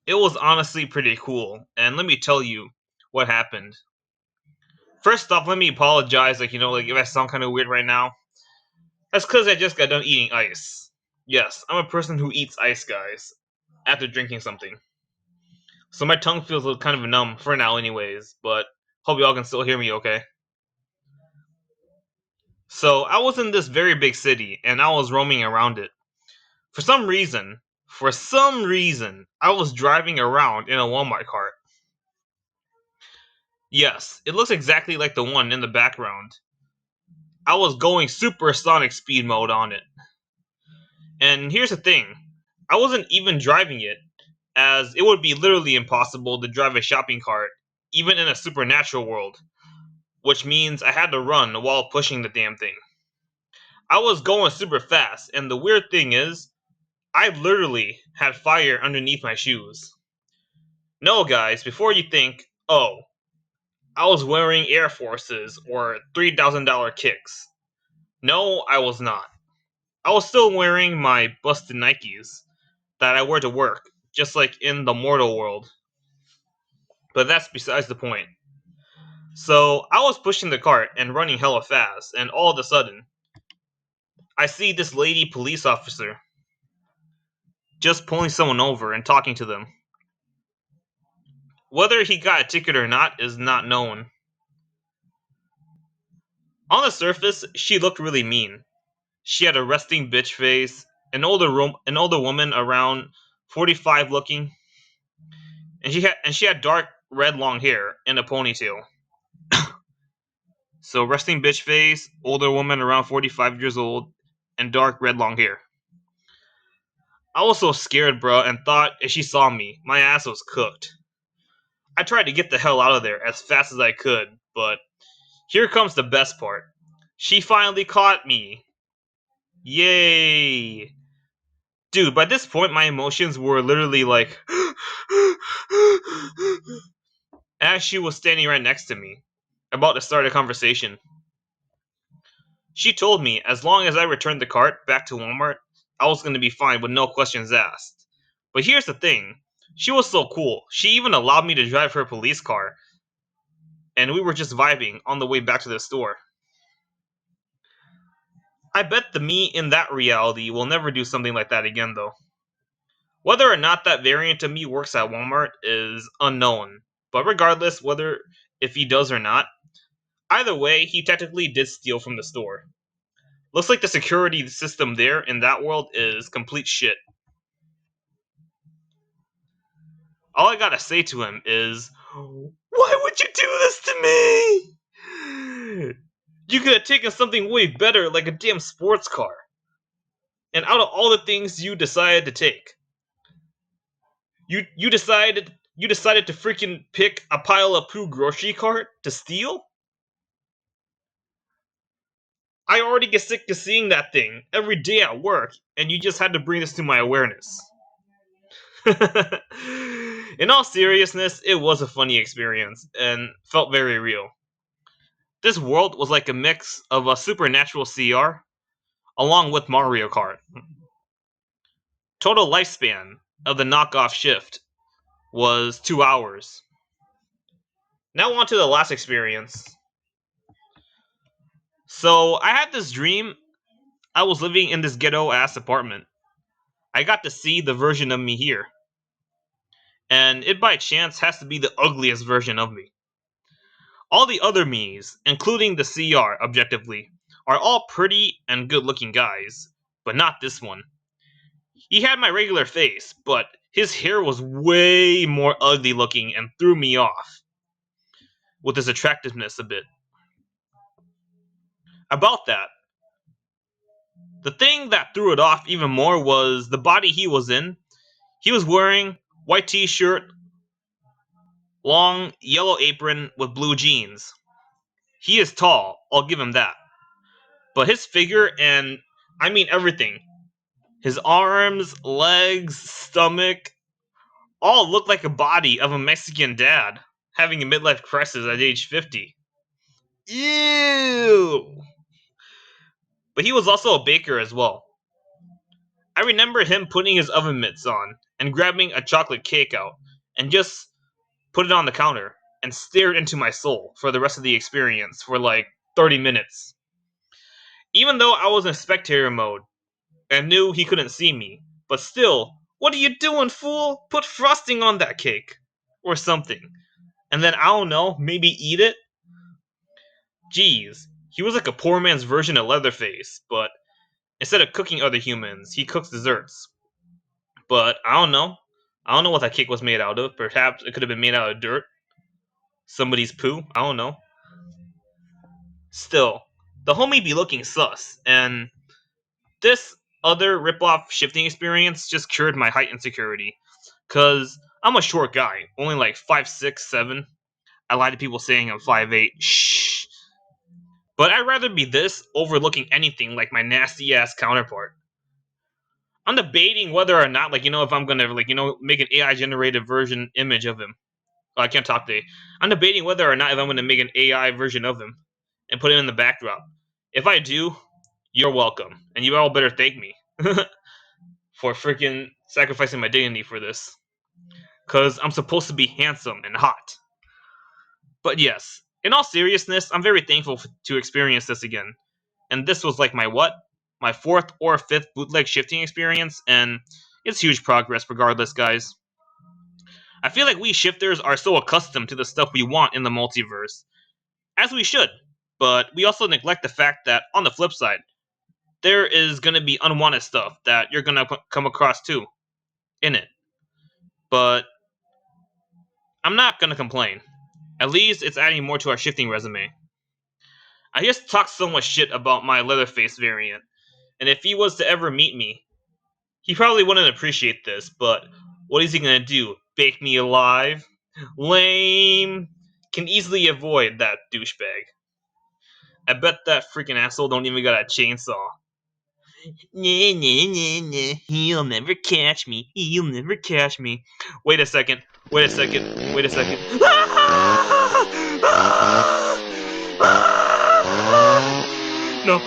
It was honestly pretty cool, and let me tell you what happened. First off, let me apologize, like if I sound kind of weird right now. That's because I just got done eating ice. Yes, I'm a person who eats ice, guys, after drinking something. So my tongue feels a little kind of numb for now, anyways, but hope y'all can still hear me okay. So I was in this very big city, and I was roaming around it. For some reason, I was driving around in a Walmart cart. Yes, it looks exactly like the one in the background. I was going supersonic speed mode on it. And here's the thing, I wasn't even driving it, as it would be literally impossible to drive a shopping cart, even in a supernatural world, which means I had to run while pushing the damn thing. I was going super fast, and the weird thing is, I literally had fire underneath my shoes. No, guys, before you think, oh, I was wearing Air Forces or $3,000 kicks. No, I was not. I was still wearing my busted Nikes that I wear to work, just like in the mortal world. But that's besides the point. So I was pushing the cart and running hella fast, and all of a sudden, I see this lady police officer just pulling someone over and talking to them. Whether he got a ticket or not is not known. On the surface, she looked really mean. She had a resting bitch face, an older woman around 45 looking, and she had dark red long hair and a ponytail. So resting bitch face, older woman around 45 years old, and dark red long hair. I was so scared, bro, and thought if she saw me, my ass was cooked. I tried to get the hell out of there as fast as I could, but here comes the best part. She finally caught me. Yay! Dude, by this point, my emotions were literally like, as she was standing right next to me, about to start a conversation. She told me as long as I returned the cart back to Walmart, I was going to be fine with no questions asked. But here's the thing, she was so cool, she even allowed me to drive her police car, and we were just vibing on the way back to the store. I bet the me in that reality will never do something like that again, though. Whether or not that variant of me works at Walmart is unknown, but regardless whether if he does or not, either way, he technically did steal from the store. Looks like the security system there in that world is complete shit. All I gotta say to him is, why would you do this to me? You could have taken something way better, like a damn sports car. And out of all the things you decided to take, you decided to freaking pick a pile of poo grocery cart to steal? I already get sick of seeing that thing every day at work, and you just had to bring this to my awareness. In all seriousness, it was a funny experience and felt very real. This world was like a mix of a supernatural CR along with Mario Kart. Total lifespan of the knockoff shift was 2 hours. Now on to the last experience. So I had this dream. I was living in this ghetto ass apartment. I got to see the version of me here. And it by chance has to be the ugliest version of me. All the other me's, including the CR, objectively, are all pretty and good looking guys, but not this one. He had my regular face, but his hair was way more ugly looking and threw me off with his attractiveness a bit. About that, the thing that threw it off even more was the body he was in. He was wearing white t-shirt, long yellow apron with blue jeans. He is tall, I'll give him that. But his figure and I mean everything, his arms, legs, stomach, all look like a body of a Mexican dad having a midlife crisis at age 50. Ew! But he was also a baker as well. I remember him putting his oven mitts on and grabbing a chocolate cake out and just put it on the counter and stared into my soul for the rest of the experience for like 30 minutes. Even though I was in spectator mode and knew he couldn't see me, but still, what are you doing, fool? Put frosting on that cake. Or something. And then, I don't know, maybe eat it? Jeez, he was like a poor man's version of Leatherface, but instead of cooking other humans, he cooks desserts. But I don't know. I don't know what that cake was made out of. Perhaps it could have been made out of dirt. Somebody's poo. I don't know. Still, the homie be looking sus, and this other ripoff shifting experience just cured my height insecurity. Cause I'm a short guy, only like 5'6", 7. I lie to people saying I'm 5'8". Shh. But I'd rather be this over looking anything like my nasty ass counterpart. I'm debating whether or not, if I'm gonna, make an AI generated version image of him. Oh, I can't talk today. I'm debating whether or not if I'm gonna make an AI version of him and put him in the backdrop. If I do, you're welcome, and you all better thank me for freaking sacrificing my dignity for this. Cause I'm supposed to be handsome and hot. But yes, in all seriousness, I'm very thankful to experience this again. And this was like my what? My fourth or fifth bootleg shifting experience, and it's huge progress regardless, guys. I feel like we shifters are so accustomed to the stuff we want in the multiverse, as we should, but we also neglect the fact that, on the flip side, there is going to be unwanted stuff that you're going to come across too, in it. But I'm not going to complain. At least it's adding more to our shifting resume. I just talked so much shit about my Leatherface variant, and if he was to ever meet me, he probably wouldn't appreciate this, but what is he gonna do? Bake me alive? Lame. Can easily avoid that douchebag. I bet that freaking asshole don't even got a chainsaw. Nah, nah, nah, nah. He'll never catch me. He'll never catch me. Wait a second. Wait a second. Wait a second. No.